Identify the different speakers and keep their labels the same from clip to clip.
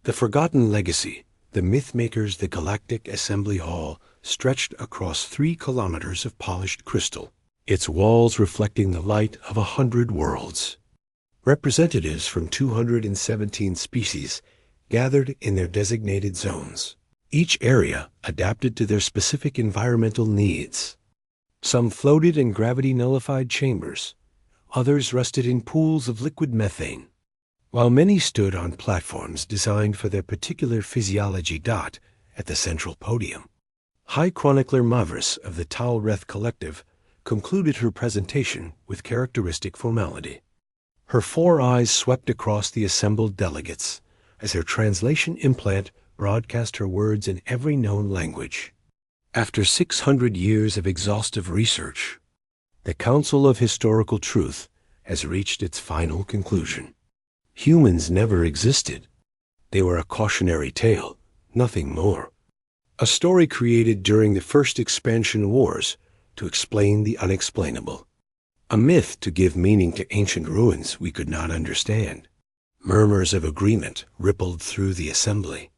Speaker 1: The Forgotten Legacy, the Mythmaker's The Galactic Assembly Hall, stretched across 3 kilometers of polished crystal, its walls reflecting the light of 100 worlds. Representatives from 217 species gathered in their designated zones, each area adapted to their specific environmental needs. Some floated in gravity-nullified chambers, others rested in pools of liquid methane, while many stood on platforms designed for their particular physiology. At the central podium, High Chronicler Mavris of the Talreth Collective concluded her presentation with characteristic formality. Her 4 eyes swept across the assembled delegates as her translation implant broadcast her words in every known language. After 600 years of exhaustive research, the Council of Historical Truth has reached its final conclusion. Humans never existed. They were a cautionary tale, nothing more. A story created during the first expansion wars to explain the unexplainable. A myth to give meaning to ancient ruins we could not understand. Murmurs of agreement rippled through the assembly.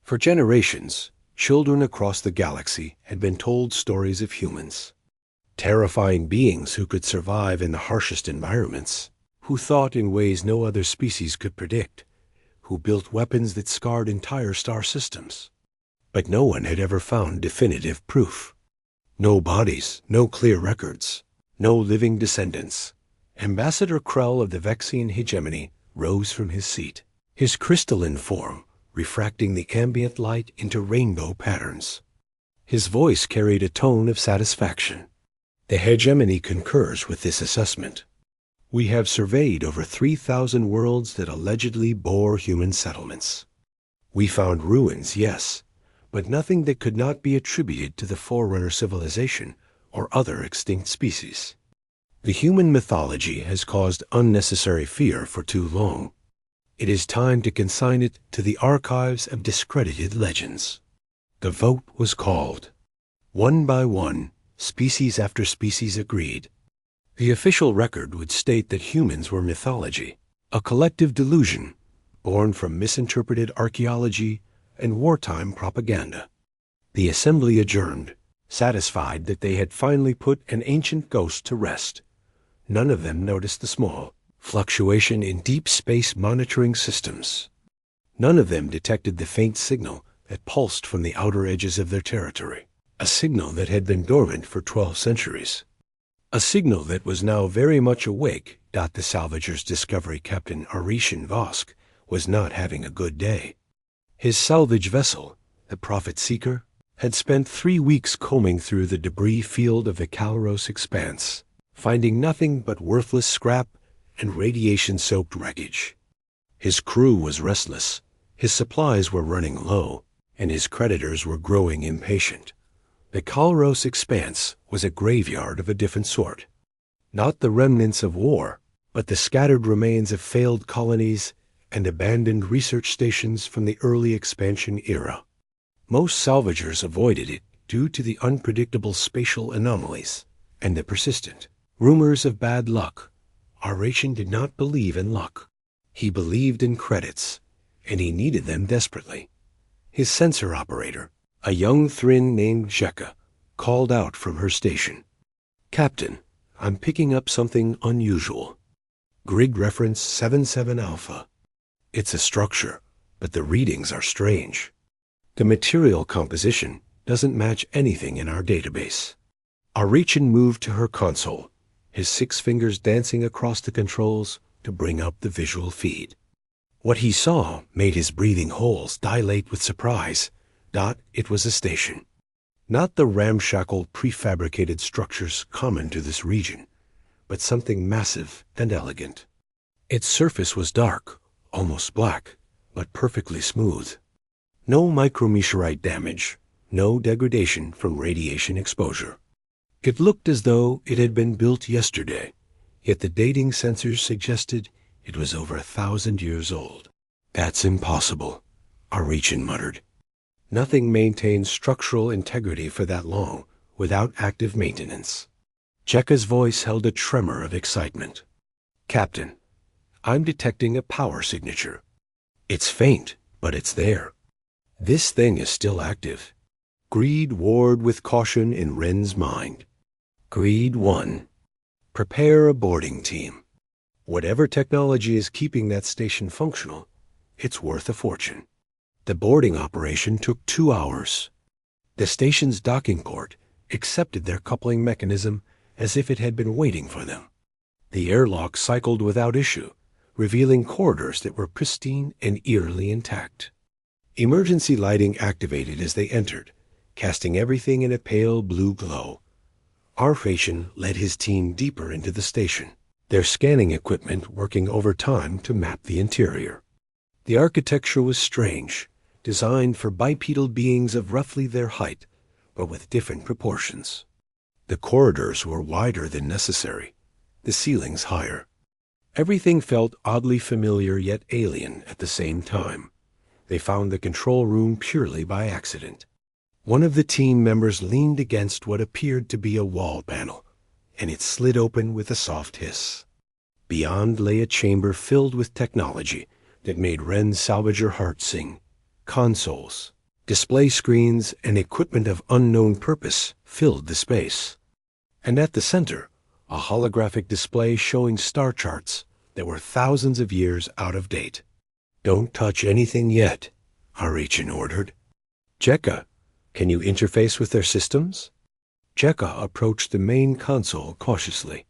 Speaker 1: For generations, children across the galaxy had been told stories of humans. Terrifying beings who could survive in the harshest environments, who thought in ways no other species could predict, who built weapons that scarred entire star systems. But no one had ever found definitive proof. No bodies, no clear records, no living descendants. Ambassador Krell of the Vexian hegemony rose from his seat, his crystalline form refracting the ambient light into rainbow patterns. His voice carried a tone of satisfaction. The hegemony concurs with this assessment. We have surveyed over 3,000 worlds that allegedly bore human settlements. We found ruins, yes, but nothing that could not be attributed to the Forerunner civilization or other extinct species. The human mythology has caused unnecessary fear for too long. It is time to consign it to the archives of discredited legends. The vote was called. One by one, species after species agreed. The official record would state that humans were mythology, a collective delusion born from misinterpreted archaeology and wartime propaganda. The assembly adjourned, satisfied that they had finally put an ancient ghost to rest. None of them noticed the small fluctuation in deep space monitoring systems. None of them detected the faint signal that pulsed from the outer edges of their territory, a signal that had been dormant for 12 centuries. A signal that was now very much awake. The salvager's Discovery Captain Arishan Vosk was not having a good day. His salvage vessel, the Prophet Seeker, had spent 3 weeks combing through the debris field of the Calros expanse, finding nothing but worthless scrap and radiation-soaked wreckage. His crew was restless, his supplies were running low, and his creditors were growing impatient. The Calros expanse was a graveyard of a different sort. Not the remnants of war, but the scattered remains of failed colonies and abandoned research stations from the early expansion era. Most salvagers avoided it due to the unpredictable spatial anomalies and the persistent rumors of bad luck. Narration did not believe in luck. He believed in credits, and he needed them desperately. His sensor operator, a young Thrin named Jekka, called out from her station. "Captain, I'm picking up something unusual. Grid reference 77 Alpha. It's a structure, but the readings are strange. The material composition doesn't match anything in our database." Narration moved to her console, his 6 fingers dancing across the controls to bring up the visual feed. What he saw made his breathing holes dilate with surprise. It was a station. Not the ramshackle prefabricated structures common to this region, but something massive and elegant. Its surface was dark, almost black, but perfectly smooth. No micrometeorite damage, no degradation from radiation exposure. It looked as though it had been built yesterday, yet the dating sensors suggested it was over 1,000 years old. "That's impossible," Narration muttered. Nothing maintains structural integrity for that long without active maintenance. Jekka's voice held a tremor of excitement. "Captain, I'm detecting a power signature. It's faint, But it's there. This thing is still active. Greed warred with caution in Wren's mind. Greed 1. Prepare a boarding team. Whatever technology is keeping that station functional, it's worth a fortune. The boarding operation took 2 hours. The station's docking port accepted their coupling mechanism as if it had been waiting for them. The airlock cycled without issue, revealing corridors that were pristine and eerily intact. Emergency lighting activated as they entered, casting everything in a pale blue glow. Narration led his team deeper into the station, their scanning equipment working overtime to map the interior. The architecture was strange, designed for bipedal beings of roughly their height, but with different proportions. The corridors were wider than necessary, the ceilings higher. Everything felt oddly familiar yet alien at the same time. They found the control room purely by accident. One of the team members leaned against what appeared to be a wall panel, and it slid open with a soft hiss. Beyond lay a chamber filled with technology that made Wren's salvager heart sing. Consoles, display screens, and equipment of unknown purpose filled the space. And at the center, a holographic display showing star charts that were thousands of years out of date. "Don't touch anything yet," Narration ordered. "Jekka, can you interface with their systems?" Jekka approached the main console cautiously.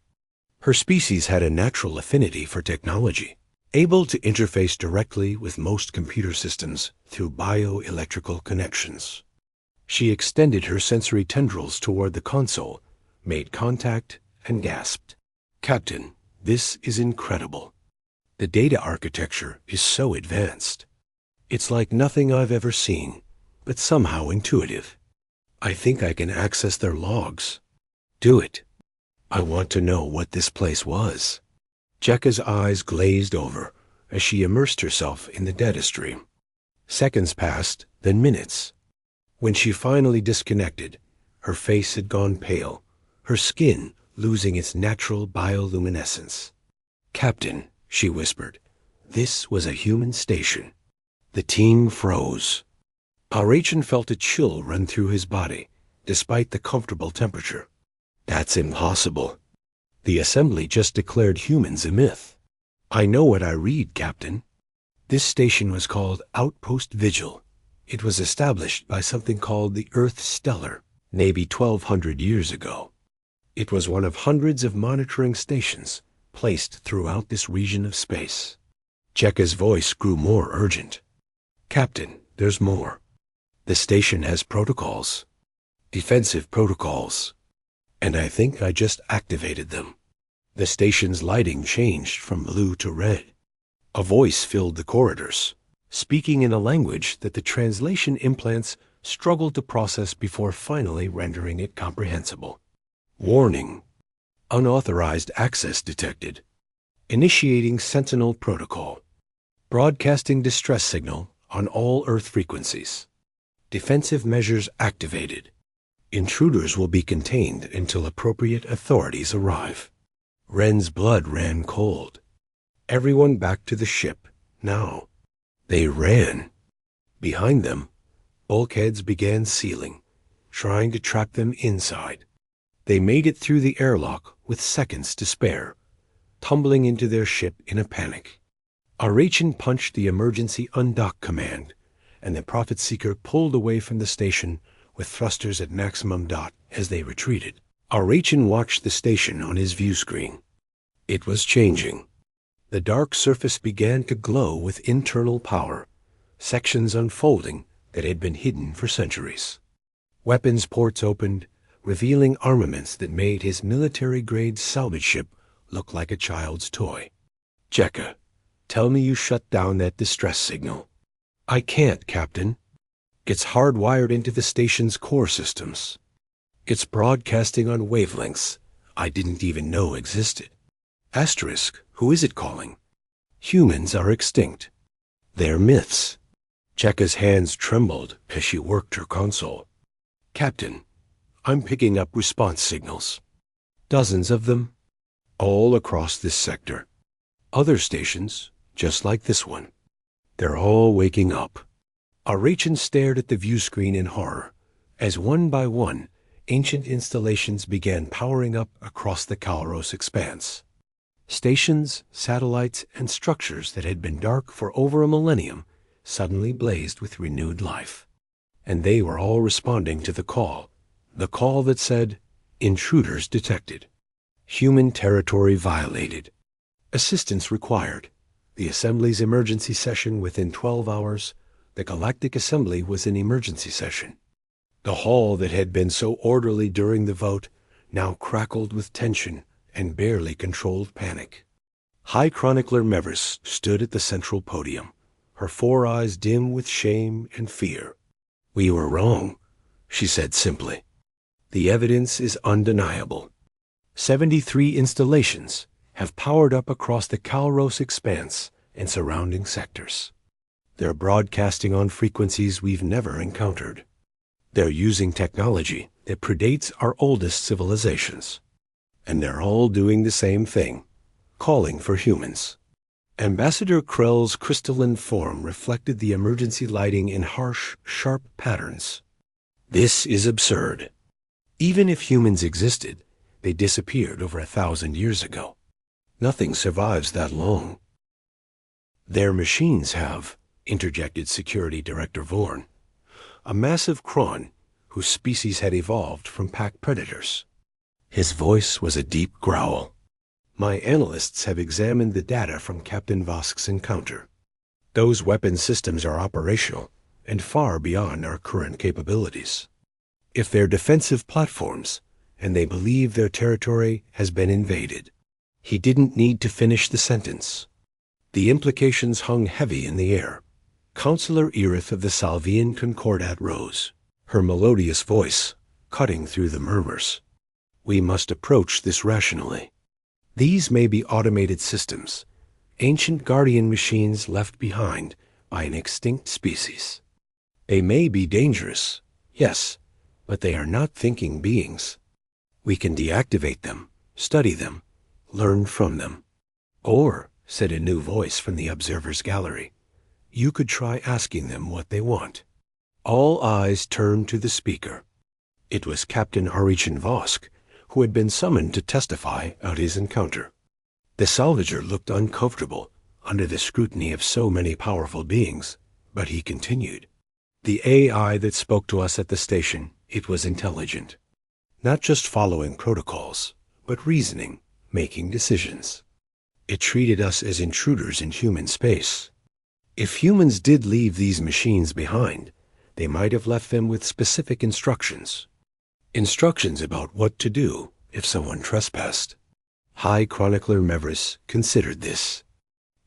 Speaker 1: Her species had a natural affinity for technology, able to interface directly with most computer systems through bioelectrical connections. She extended her sensory tendrils toward the console, made contact, and gasped. "Captain, this is incredible. The data architecture is so advanced. It's like nothing I've ever seen, but somehow intuitive. I think I can access their logs." "Do it. I want to know what this place was." Jekka's eyes glazed over as she immersed herself in the data stream. Seconds passed, then minutes. When she finally disconnected, her face had gone pale, her skin losing its natural bioluminescence. "Captain," she whispered, "this was a human station." The team froze. Narration felt a chill run through his body, despite the comfortable temperature. "That's impossible. The assembly just declared humans a myth." "I know what I read, Captain. This station was called Outpost Vigil. It was established by something called the Earth Stellar, maybe 1,200 years ago. It was one of hundreds of monitoring stations placed throughout this region of space." Jekka's voice grew more urgent. "Captain, there's more. The station has protocols. Defensive protocols. And I think I just activated them." The station's lighting changed from blue to red. A voice filled the corridors, speaking in a language that the translation implants struggled to process before finally rendering it comprehensible. "Warning. Unauthorized access detected. Initiating Sentinel Protocol. Broadcasting distress signal on all Earth frequencies. Defensive measures activated. Intruders will be contained until appropriate authorities arrive." Wren's blood ran cold. Everyone back to the ship, now. They ran. Behind them, bulkheads began sealing, trying to trap them inside. They made it through the airlock with seconds to spare, tumbling into their ship in a panic. Narration punched the emergency undock command, and the Prophet Seeker pulled away from the station with thrusters at maximum dot as they retreated. Narration watched the station on his view screen. It was changing. The dark surface began to glow with internal power, sections unfolding that had been hidden for centuries. Weapons ports opened, revealing armaments that made his military-grade salvage ship look like a child's toy. "Jekka, tell me you shut down that distress signal." "I can't, Captain. It's hardwired into the station's core systems. It's broadcasting on wavelengths I didn't even know existed." Asterisk, who is it calling? "Humans are extinct. They're myths." Jekka's hands trembled as she worked her console. "Captain, I'm picking up response signals. Dozens of them, all across this sector. Other stations, just like this one. They're all waking up." Narration stared at the view screen in horror, as one by one, ancient installations began powering up across the Kalros expanse. Stations, satellites, and structures that had been dark for over a millennium suddenly blazed with renewed life. And they were all responding to the call that said, "Intruders detected. Human territory violated. Assistance required." The Assembly's emergency session within 12 hours, the Galactic Assembly was in emergency session. The hall that had been so orderly during the vote now crackled with tension and barely controlled panic. High Chronicler Mevis stood at the central podium, her 4 eyes dim with shame and fear. "We were wrong," she said simply. "The evidence is undeniable. 73 installations have powered up across the Kalros expanse and surrounding sectors. They're broadcasting on frequencies we've never encountered. They're using technology that predates our oldest civilizations. And they're all doing the same thing, calling for humans." Ambassador Krell's crystalline form reflected the emergency lighting in harsh, sharp patterns. "This is absurd. Even if humans existed, they disappeared over 1,000 years ago. Nothing survives that long." "Their machines have," interjected Security Director Vorn, "a massive Kron whose species had evolved from pack predators." His voice was a deep growl. "My analysts have examined the data from Captain Vosk's encounter. Those weapon systems are operational and far beyond our current capabilities. If they're defensive platforms, and they believe their territory has been invaded." He didn't need to finish the sentence. The implications hung heavy in the air. Counselor Erith of the Salvian Concordat rose, her melodious voice cutting through the murmurs. "We must approach this rationally. These may be automated systems, ancient guardian machines left behind by an extinct species. They may be dangerous, yes, but they are not thinking beings. We can deactivate them, study them, learn from them. Or," said a new voice from the observer's gallery, "you could try asking them what they want." All eyes turned to the speaker. It was Captain Narration Vosk, who had been summoned to testify at his encounter. The salvager looked uncomfortable under the scrutiny of so many powerful beings, but he continued. "The AI that spoke to us at the station, it was intelligent. Not just following protocols, but reasoning, making decisions. It treated us as intruders in human space. If humans did leave these machines behind, they might have left them with specific instructions. Instructions about what to do if someone trespassed." High Chronicler Mevis considered this.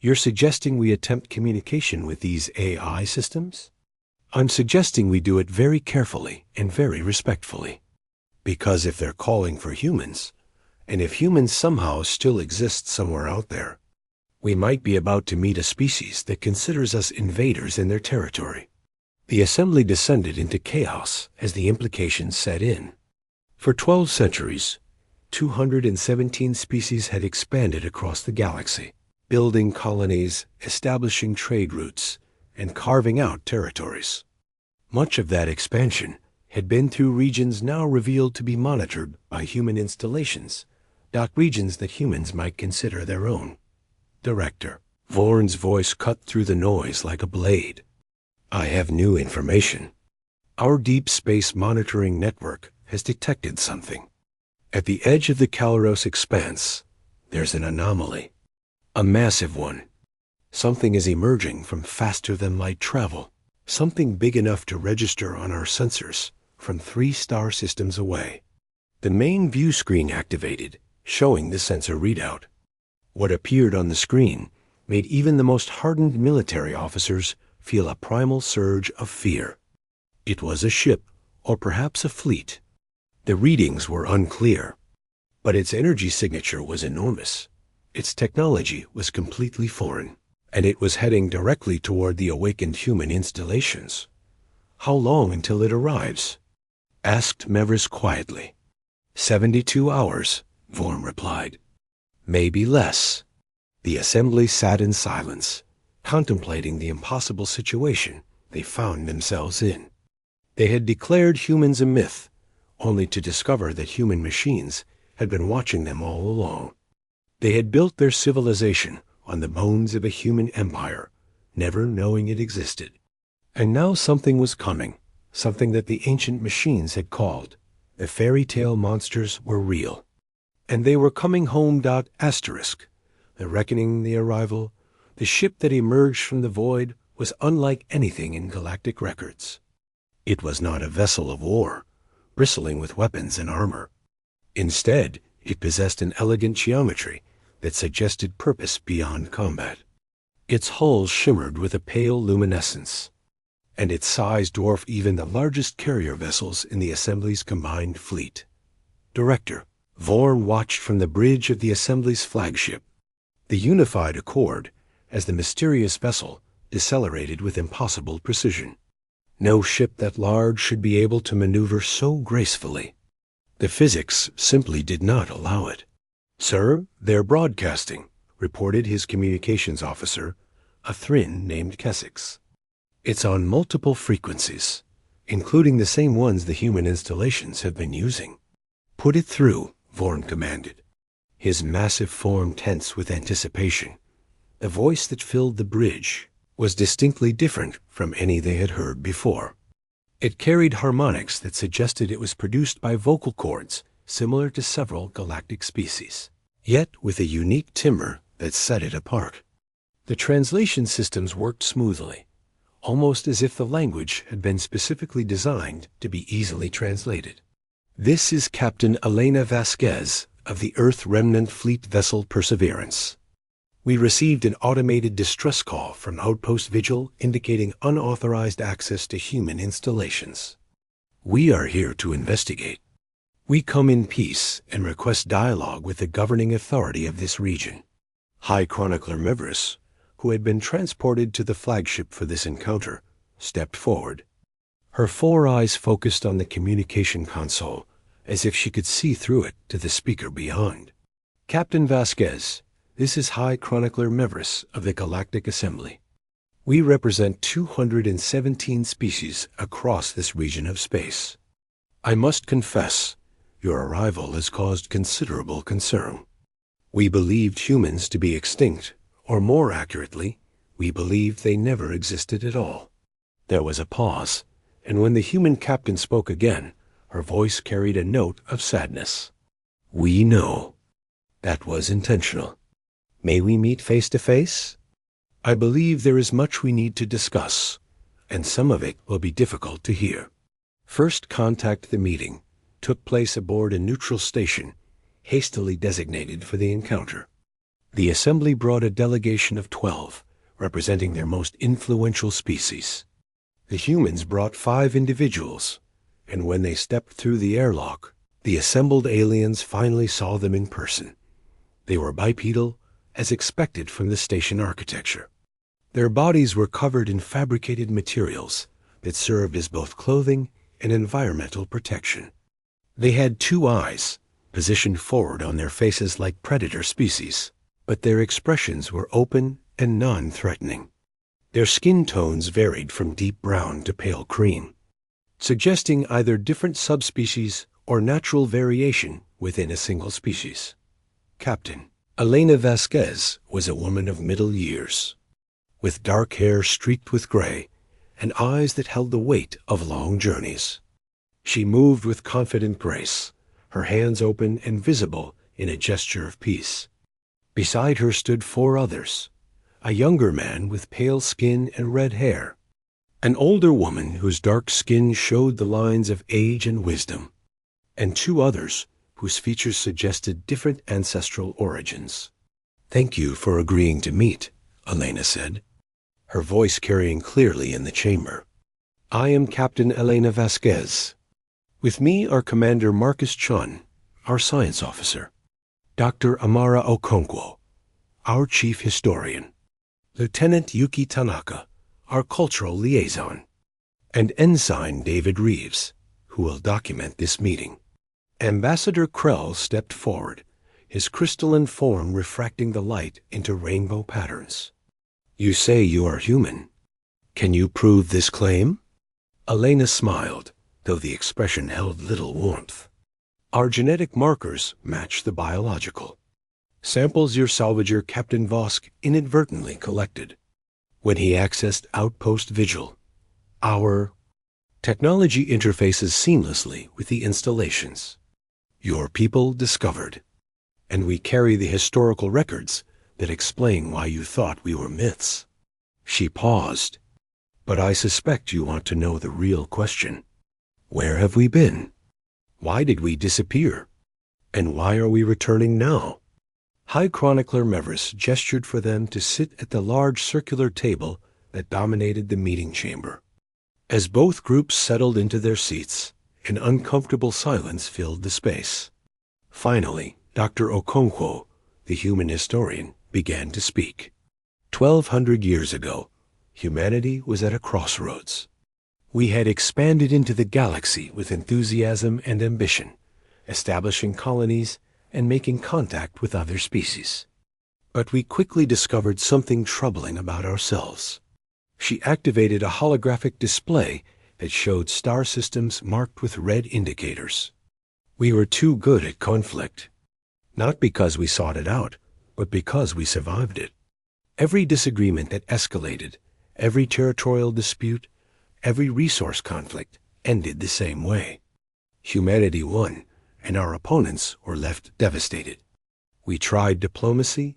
Speaker 1: "You're suggesting we attempt communication with these AI systems?" "I'm suggesting we do it very carefully and very respectfully. Because if they're calling for humans, and if humans somehow still exist somewhere out there, we might be about to meet a species that considers us invaders in their territory." The assembly descended into chaos as the implications set in. For 12 centuries, 217 species had expanded across the galaxy, building colonies, establishing trade routes, and carving out territories. Much of that expansion had been through regions now revealed to be monitored by human installations, dark regions that humans might consider their own. "Director," Vorn's voice cut through the noise like a blade, "I have new information. Our deep space monitoring network has detected something. At the edge of the Kalros expanse, there's an anomaly. A massive one. Something is emerging from faster-than-light travel. Something big enough to register on our sensors from 3 star systems away." The main view screen activated, showing the sensor readout. What appeared on the screen made even the most hardened military officers feel a primal surge of fear. It was a ship, or perhaps a fleet. The readings were unclear, but its energy signature was enormous. Its technology was completely foreign, and it was heading directly toward the awakened human installations. "How long until it arrives?" asked Mevis quietly. 72 hours, Vorm replied. "Maybe less." The assembly sat in silence, contemplating the impossible situation they found themselves in. They had declared humans a myth, only to discover that human machines had been watching them all along. They had built their civilization on the bones of a human empire, never knowing it existed. And now something was coming, something that the ancient machines had called. The fairy tale monsters were real. And they were coming home. Asterisk. The reckoning, the arrival, the ship that emerged from the void was unlike anything in galactic records. It was not a vessel of war, bristling with weapons and armor. Instead, it possessed an elegant geometry that suggested purpose beyond combat. Its hull shimmered with a pale luminescence, and its size dwarfed even the largest carrier vessels in the Assembly's combined fleet. Director, Vorn watched from the bridge of the Assembly's flagship, the unified Accord, as the mysterious vessel decelerated with impossible precision. No ship that large should be able to maneuver so gracefully. The physics simply did not allow it. "Sir, they're broadcasting," reported his communications officer, a Thrin named Kessex. "It's on multiple frequencies, including the same ones the human installations have been using." "Put it through," Vorn commanded, his massive form tense with anticipation. The voice that filled the bridge was distinctly different from any they had heard before. It carried harmonics that suggested it was produced by vocal cords similar to several galactic species, yet with a unique timbre that set it apart. The translation systems worked smoothly, almost as if the language had been specifically designed to be easily translated. "This is Captain Elena Vasquez of the Earth Remnant Fleet Vessel Perseverance. We received an automated distress call from Outpost Vigil indicating unauthorized access to human installations. We are here to investigate. We come in peace and request dialogue with the governing authority of this region." High Chronicler Mevris, who had been transported to the flagship for this encounter, stepped forward. Her 4 eyes focused on the communication console, as if she could see through it to the speaker beyond. "Captain Vasquez, this is High Chronicler Mevris of the Galactic Assembly. We represent 217 species across this region of space. I must confess, your arrival has caused considerable concern. We believed humans to be extinct, or more accurately, we believed they never existed at all." There was a pause, and when the human captain spoke again, her voice carried a note of sadness. "We know. That was intentional. May we meet face to face? I believe there is much we need to discuss, and some of it will be difficult to hear. First contact the meeting took place aboard a neutral station, hastily designated for the encounter. The Assembly brought a delegation of 12, representing their most influential species. The humans brought 5 individuals, and when they stepped through the airlock, the assembled aliens finally saw them in person. They were bipedal, as expected from the station architecture. Their bodies were covered in fabricated materials that served as both clothing and environmental protection. They had 2 eyes, positioned forward on their faces like predator species, but their expressions were open and non-threatening. Their skin tones varied from deep brown to pale cream, suggesting either different subspecies or natural variation within a single species. Captain Elena Vasquez was a woman of middle years, with dark hair streaked with gray and eyes that held the weight of long journeys. She moved with confident grace, her hands open and visible in a gesture of peace. Beside her stood 4 others, a younger man with pale skin and red hair, an older woman whose dark skin showed the lines of age and wisdom, and 2 others whose features suggested different ancestral origins. "Thank you for agreeing to meet," Elena said, her voice carrying clearly in the chamber. "I am Captain Elena Vasquez. With me are Commander Marcus Chun, our science officer, Dr. Amara Okonkwo, our chief historian, Lieutenant Yuki Tanaka, our cultural liaison, and Ensign David Reeves, who will document this meeting." Ambassador Krell stepped forward, his crystalline form refracting the light into rainbow patterns. "You say you are human. Can you prove this claim? Elena smiled, though the expression held little warmth. Our genetic markers match the biological. Samples your salvager Captain Vosk inadvertently collected when he accessed Outpost Vigil. Our technology interfaces seamlessly with the installations your people discovered, and we carry the historical records that explain why you thought we were myths. She paused. But I suspect you want to know the real question. Where have we been? Why did we disappear? And why are we returning now? High Chronicler Meverus gestured for them to sit at the large circular table that dominated the meeting chamber. As both groups settled into their seats, an uncomfortable silence filled the space. Finally, Dr. Okonkwo, the human historian, began to speak. 1,200 years ago, humanity was at a crossroads. We had expanded into the galaxy with enthusiasm and ambition, establishing colonies and making contact with other species. But we quickly discovered something troubling about ourselves. She activated a holographic display that showed star systems marked with red indicators. We were too good at conflict, not because we sought it out, but because we survived it. Every disagreement that escalated, every territorial dispute, every resource conflict ended the same way. Humanity won, and our opponents were left devastated. We tried diplomacy,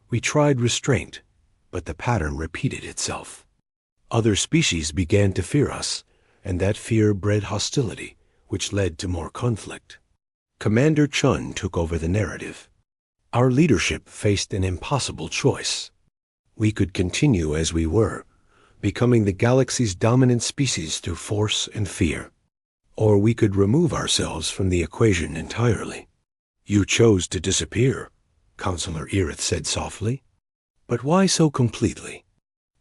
Speaker 1: we tried restraint, but the pattern repeated itself. Other species began to fear us, and that fear bred hostility, which led to more conflict. Commander Chun took over the narrative. Our leadership faced an impossible choice. We could continue as we were, becoming the galaxy's dominant species through force and fear. Or we could remove ourselves from the equation entirely. You chose to disappear, Counselor Irith said softly. But why so completely?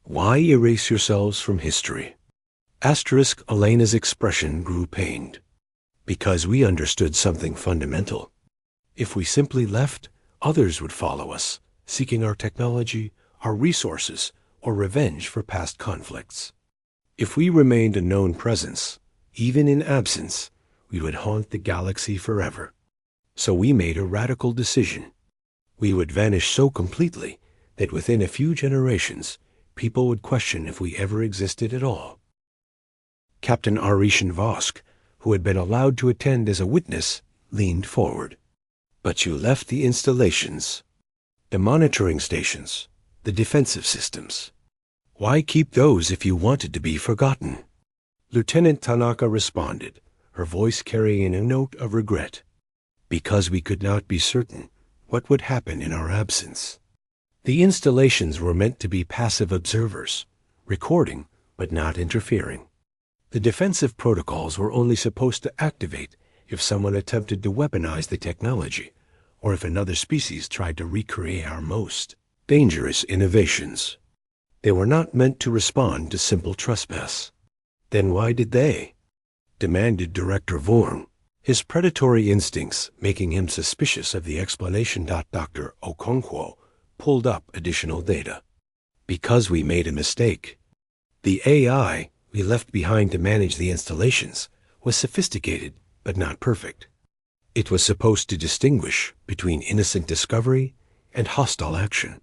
Speaker 1: Why erase yourselves from history? Asterisk Elena's expression grew pained. Because we understood something fundamental. If we simply left, others would follow us, seeking our technology, our resources, or revenge for past conflicts. If we remained a known presence, even in absence, we would haunt the galaxy forever. So we made a radical decision. We would vanish so completely that within a few generations, people would question if we ever existed at all. Captain Narration Vosk, who had been allowed to attend as a witness, leaned forward. But you left the installations, the monitoring stations, the defensive systems. Why keep those if you wanted to be forgotten? Lieutenant Tanaka responded, her voice carrying a note of regret. Because we could not be certain what would happen in our absence. The installations were meant to be passive observers, recording but not interfering. The defensive protocols were only supposed to activate if someone attempted to weaponize the technology, or if another species tried to recreate our most dangerous innovations. They were not meant to respond to simple trespass. Then why did they? Demanded Director Vorn, his predatory instincts making him suspicious of the explanation. Dr. Okonkwo pulled up additional data. Because we made a mistake. The AI we left behind to manage the installations was sophisticated but not perfect. It was supposed to distinguish between innocent discovery and hostile action.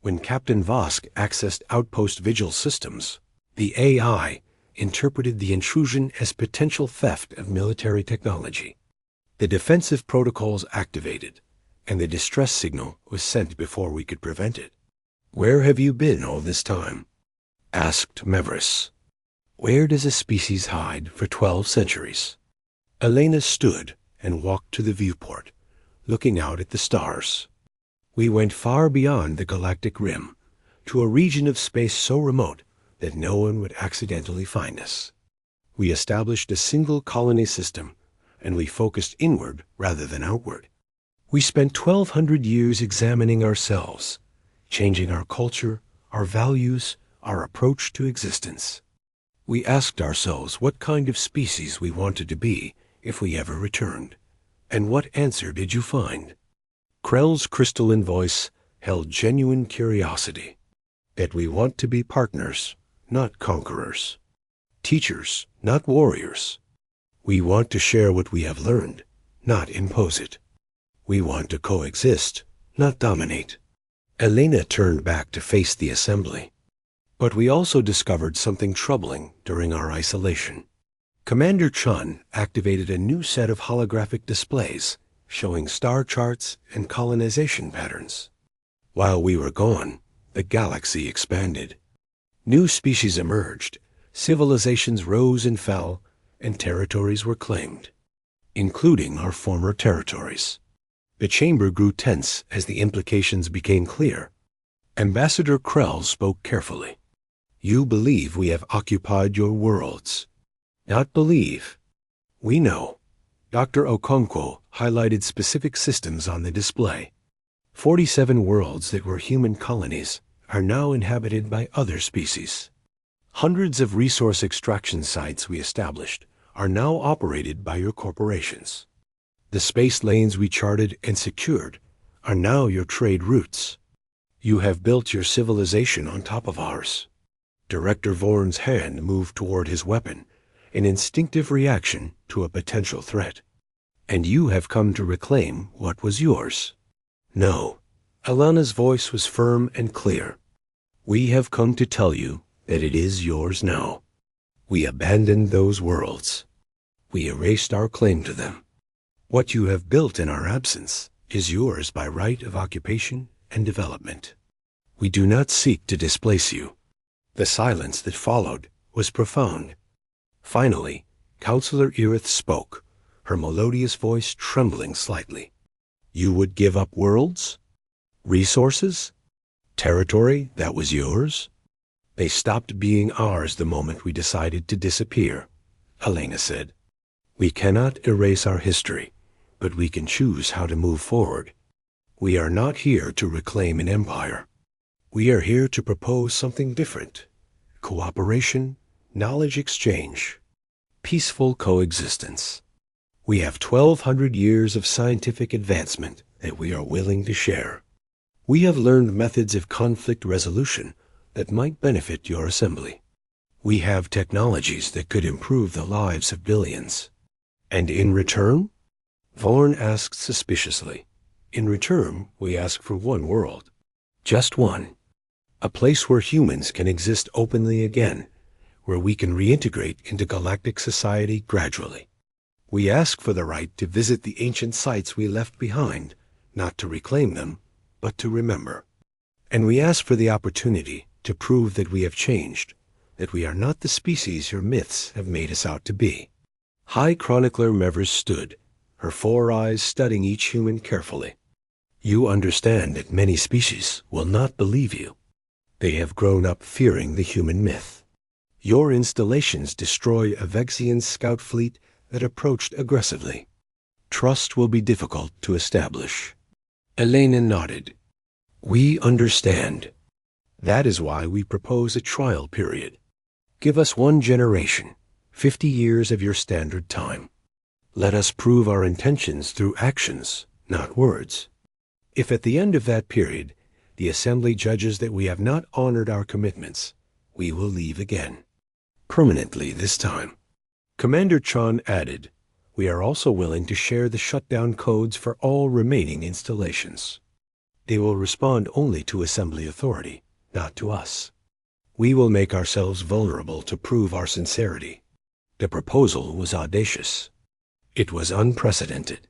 Speaker 1: When Captain Vosk accessed Outpost Vigil systems, the AI interpreted the intrusion as potential theft of military technology. The defensive protocols activated, and the distress signal was sent before we could prevent it. Where have you been all this time? Asked Meverus. Where does a species hide for 12 centuries? Elena stood and walked to the viewport, looking out at the stars. We went far beyond the galactic rim, to a region of space so remote that no one would accidentally find us. We established a single colony system, and we focused inward rather than outward. We spent 1,200 years examining ourselves, changing our culture, our values, our approach to existence. We asked ourselves what kind of species we wanted to be if we ever returned. And what answer did you find? Krell's crystalline voice held genuine curiosity. That we want to be partners, not conquerors. Teachers, not warriors. We want to share what we have learned, not impose it. We want to coexist, not dominate. Elena turned back to face the assembly. But we also discovered something troubling during our isolation. Commander Chun activated a new set of holographic displays showing star charts and colonization patterns. While we were gone, the galaxy expanded. New species emerged, civilizations rose and fell, and territories were claimed, including our former territories. The chamber grew tense as the implications became clear. Ambassador Krell spoke carefully. You believe we have occupied your worlds. Not believe. We know. Dr. Okonkwo highlighted specific systems on the display. 47 worlds that were human colonies are now inhabited by other species. Hundreds of resource extraction sites we established are now operated by your corporations. The space lanes we charted and secured are now your trade routes. You have built your civilization on top of ours. Director Vorn's hand moved toward his weapon, an instinctive reaction to a potential threat. And you have come to reclaim what was yours. No. Alana's voice was firm and clear. We have come to tell you that it is yours now. We abandoned those worlds. We erased our claim to them. What you have built in our absence is yours by right of occupation and development. We do not seek to displace you. The silence that followed was profound. Finally, Counselor Irith spoke, her melodious voice trembling slightly. You would give up worlds? Resources? Territory that was yours? They stopped being ours the moment we decided to disappear, Elena said. We cannot erase our history, but we can choose how to move forward. We are not here to reclaim an empire. We are here to propose something different. Cooperation, knowledge exchange, peaceful coexistence. We have 1,200 years of scientific advancement that we are willing to share. We have learned methods of conflict resolution that might benefit your assembly. We have technologies that could improve the lives of billions. And in return? Vorn asked suspiciously. In return, we ask for one world. Just one. A place where humans can exist openly again, where we can reintegrate into galactic society gradually. We ask for the right to visit the ancient sites we left behind, not to reclaim them, but to remember. And we ask for the opportunity to prove that we have changed, that we are not the species your myths have made us out to be. High Chronicler Mevers stood, her 4 eyes studying each human carefully. You understand that many species will not believe you. They have grown up fearing the human myth. Your installations destroy a Vexian scout fleet that approached aggressively. Trust will be difficult to establish. Elena nodded. We understand. That is why we propose a trial period. Give us 1 generation, 50 years of your standard time. Let us prove our intentions through actions, not words. If at the end of that period, the Assembly judges that we have not honored our commitments, we will leave again. Permanently this time. Commander Chun added, we are also willing to share the shutdown codes for all remaining installations. They will respond only to Assembly authority, not to us. We will make ourselves vulnerable to prove our sincerity. The proposal was audacious. It was unprecedented.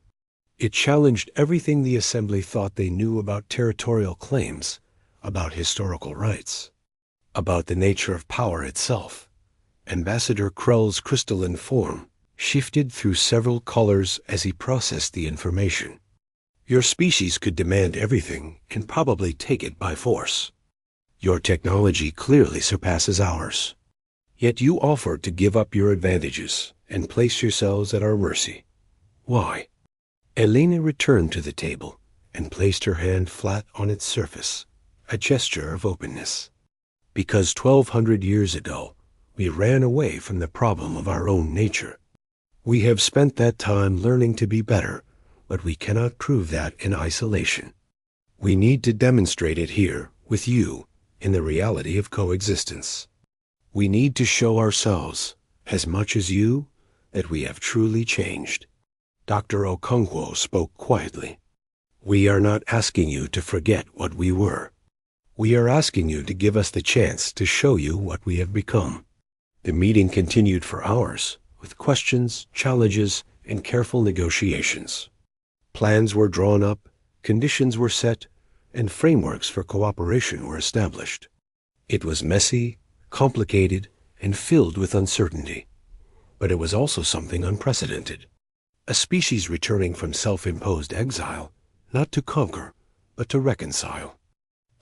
Speaker 1: It challenged everything the Assembly thought they knew about territorial claims, about historical rights, about the nature of power itself. Ambassador Krell's crystalline form shifted through several colors as he processed the information. Your species could demand everything and probably take it by force. Your technology clearly surpasses ours. Yet you offer to give up your advantages and place yourselves at our mercy. Why? Elena returned to the table and placed her hand flat on its surface, a gesture of openness. Because 1,200 years ago, we ran away from the problem of our own nature. We have spent that time learning to be better, but we cannot prove that in isolation. We need to demonstrate it here, with you, in the reality of coexistence. We need to show ourselves, as much as you, that we have truly changed. Dr. Okonkwo spoke quietly. We are not asking you to forget what we were. We are asking you to give us the chance to show you what we have become. The meeting continued for hours, with questions, challenges, and careful negotiations. Plans were drawn up, conditions were set, and frameworks for cooperation were established. It was messy, complicated, and filled with uncertainty. But it was also something unprecedented. A species returning from self-imposed exile, not to conquer, but to reconcile.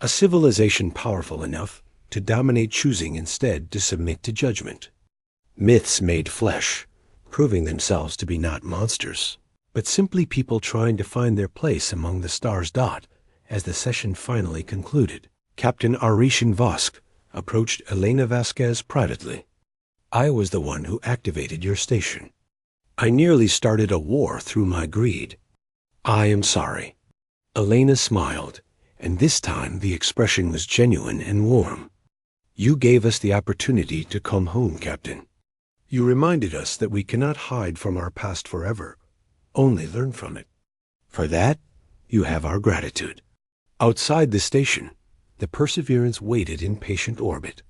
Speaker 1: A civilization powerful enough to dominate, choosing instead to submit to judgment. Myths made flesh, proving themselves to be not monsters, but simply people trying to find their place among the stars. As the session finally concluded, Captain Arishin Vosk approached Elena Vasquez privately. I was the one who activated your station. I nearly started a war through my greed. I am sorry. Elena smiled, and this time the expression was genuine and warm. You gave us the opportunity to come home, Captain. You reminded us that we cannot hide from our past forever, only learn from it. For that, you have our gratitude. Outside the station, the Perseverance waited in patient orbit,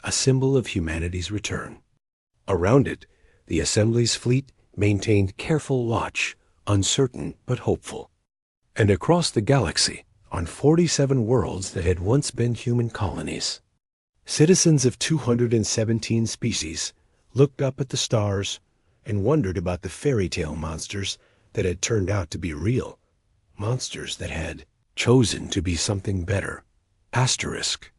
Speaker 1: a symbol of humanity's return. Around it, the Assembly's fleet maintained careful watch, uncertain but hopeful. And across the galaxy, on 47 worlds that had once been human colonies, citizens of 217 species looked up at the stars and wondered about the fairy tale monsters that had turned out to be real, monsters that had chosen to be something better. Asterisk.